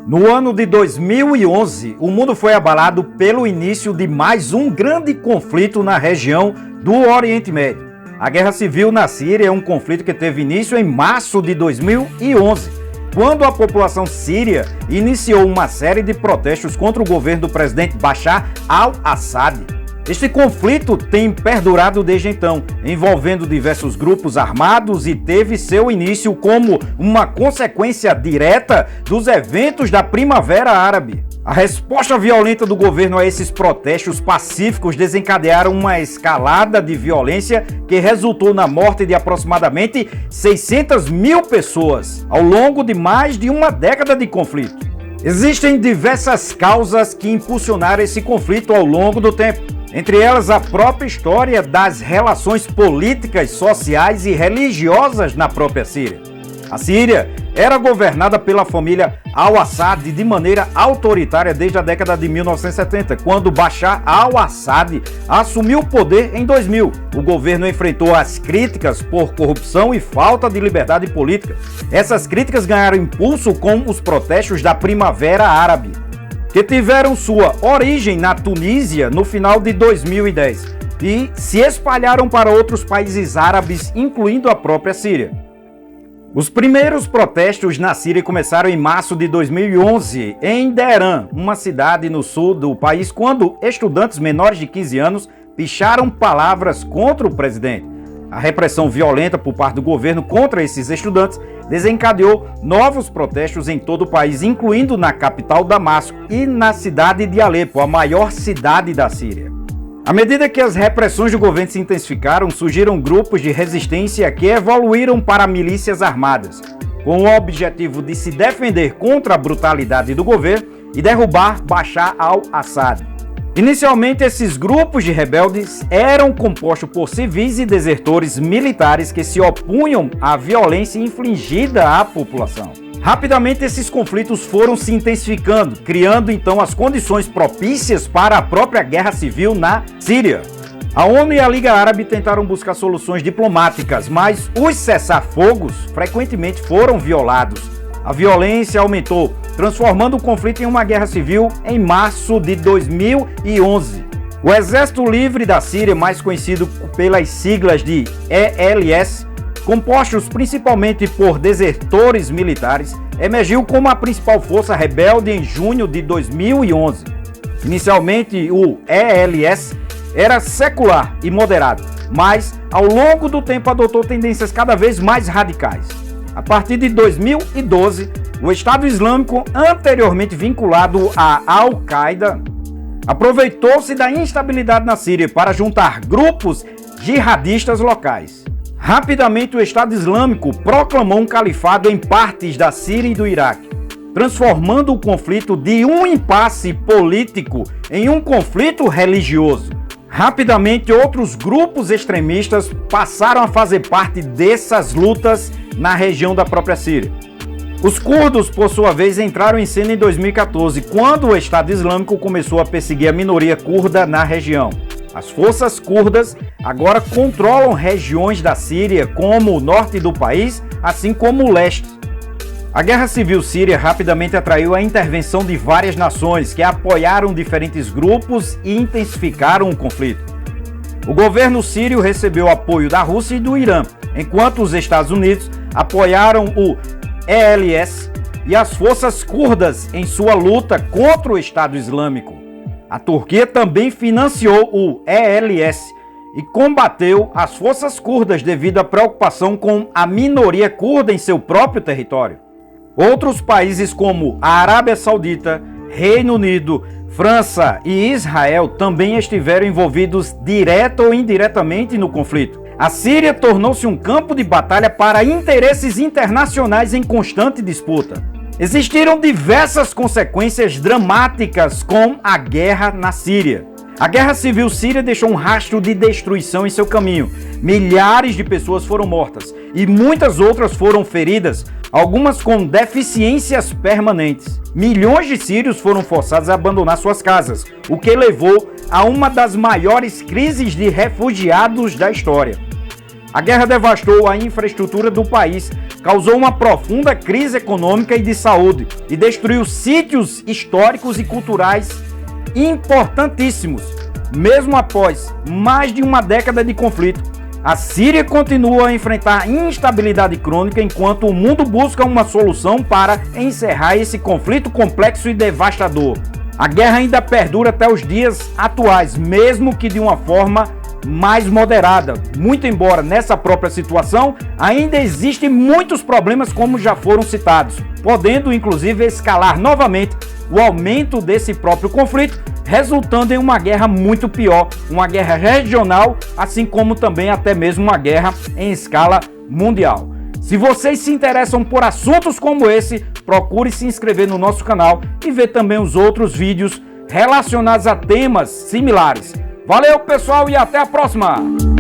No ano de 2011, o mundo foi abalado pelo início de mais um grande conflito na região do Oriente Médio. A Guerra Civil na Síria é um conflito que teve início em março de 2011, quando a população síria iniciou uma série de protestos contra o governo do presidente Bashar al-Assad. Este conflito tem perdurado desde então, envolvendo diversos grupos armados e teve seu início como uma consequência direta dos eventos da Primavera Árabe. A resposta violenta do governo a esses protestos pacíficos desencadearam uma escalada de violência que resultou na morte de aproximadamente 600 mil pessoas ao longo de mais de uma década de conflito. Existem diversas causas que impulsionaram esse conflito ao longo do tempo. Entre elas, a própria história das relações políticas, sociais e religiosas na própria Síria. A Síria era governada pela família al-Assad de maneira autoritária desde a década de 1970, quando Bashar al-Assad assumiu o poder em 2000. O governo enfrentou as críticas por corrupção e falta de liberdade política. Essas críticas ganharam impulso com os protestos da Primavera Árabe, que tiveram sua origem na Tunísia no final de 2010 e se espalharam para outros países árabes, incluindo a própria Síria. Os primeiros protestos na Síria começaram em março de 2011, em Deran, uma cidade no sul do país, quando estudantes menores de 15 anos picharam palavras contra o presidente. A repressão violenta por parte do governo contra esses estudantes desencadeou novos protestos em todo o país, incluindo na capital Damasco e na cidade de Alepo, a maior cidade da Síria. À medida que as repressões do governo se intensificaram, surgiram grupos de resistência que evoluíram para milícias armadas, com o objetivo de se defender contra a brutalidade do governo e derrubar Bashar al-Assad. Inicialmente, esses grupos de rebeldes eram compostos por civis e desertores militares que se opunham à violência infligida à população. Rapidamente, esses conflitos foram se intensificando, criando então as condições propícias para a própria guerra civil na Síria. A ONU e a Liga Árabe tentaram buscar soluções diplomáticas, mas os cessar-fogos frequentemente foram violados. A violência aumentou, transformando o conflito em uma guerra civil em março de 2011. O Exército Livre da Síria, mais conhecido pelas siglas de ELS, compostos principalmente por desertores militares, emergiu como a principal força rebelde em junho de 2011. Inicialmente, o ELS era secular e moderado, mas ao longo do tempo adotou tendências cada vez mais radicais. A partir de 2012, o Estado Islâmico, anteriormente vinculado à Al-Qaeda, aproveitou-se da instabilidade na Síria para juntar grupos jihadistas locais. Rapidamente, o Estado Islâmico proclamou um califado em partes da Síria e do Iraque, transformando o conflito de um impasse político em um conflito religioso. Rapidamente, outros grupos extremistas passaram a fazer parte dessas lutas na região da própria Síria. Os curdos, por sua vez, entraram em cena em 2014, quando o Estado Islâmico começou a perseguir a minoria curda na região. As forças curdas agora controlam regiões da Síria, como o norte do país, assim como o leste. A guerra civil síria rapidamente atraiu a intervenção de várias nações que apoiaram diferentes grupos e intensificaram o conflito. O governo sírio recebeu apoio da Rússia e do Irã, enquanto os Estados Unidos apoiaram o ELS e as forças curdas em sua luta contra o Estado Islâmico. A Turquia também financiou o ELS e combateu as forças curdas devido à preocupação com a minoria curda em seu próprio território. Outros países como a Arábia Saudita, Reino Unido, França e Israel também estiveram envolvidos direta ou indiretamente no conflito. A Síria tornou-se um campo de batalha para interesses internacionais em constante disputa. Existiram diversas consequências dramáticas com a guerra na Síria. A guerra civil síria deixou um rastro de destruição em seu caminho. Milhares de pessoas foram mortas e muitas outras foram feridas, algumas com deficiências permanentes. Milhões de sírios foram forçados a abandonar suas casas, o que levou a uma das maiores crises de refugiados da história. A guerra devastou a infraestrutura do país, causou uma profunda crise econômica e de saúde e destruiu sítios históricos e culturais importantíssimos. Mesmo após mais de uma década de conflito, a Síria continua a enfrentar instabilidade crônica enquanto o mundo busca uma solução para encerrar esse conflito complexo e devastador. A guerra ainda perdura até os dias atuais, mesmo que de uma forma mais moderada, muito embora nessa própria situação ainda existem muitos problemas como já foram citados, podendo inclusive escalar novamente o aumento desse próprio conflito, resultando em uma guerra muito pior, uma guerra regional, assim como também até mesmo uma guerra em escala mundial. Se vocês se interessam por assuntos como esse, procure se inscrever no nosso canal e ver também os outros vídeos relacionados a temas similares. Valeu, pessoal, e até a próxima!